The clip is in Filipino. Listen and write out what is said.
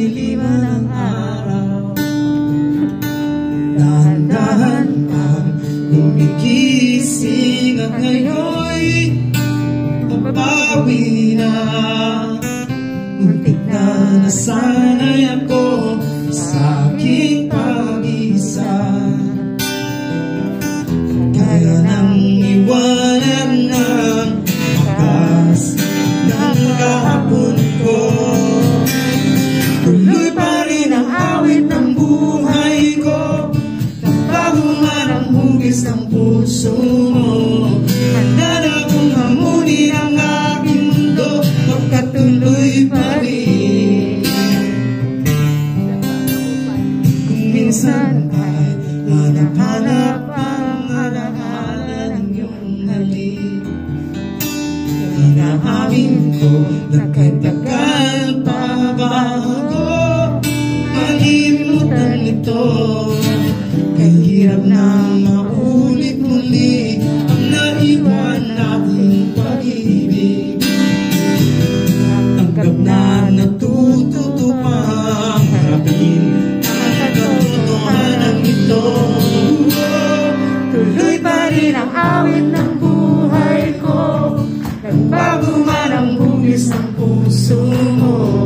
liliwan ang araw. Dahan-dahan kang gumigising at ngayon'y papawi na. Muntik na nasanay ako sa aking pag-isa. Kaya nang iwanan ng wakas ng kahapon ko. Tuloy pa rin ang awit ng buhay ko. Bago man ang hugis ng puso mo, handa na kong hamunin ang aking mundo. Magkatuloy pa rin. Kung minsan ay hanap-hanap ang alaala ng iyong halik, inaamin ko na kahit tagal pa bago malimutan ito. Kahirap na maulit muli ang naiwan nating pag-ibig. Tanggap na natututo pa ang harapin ang katotohanan ito. Tuloy pa rin ang awit ng buhay ko. Nagbago man ang hugis ng puso mo,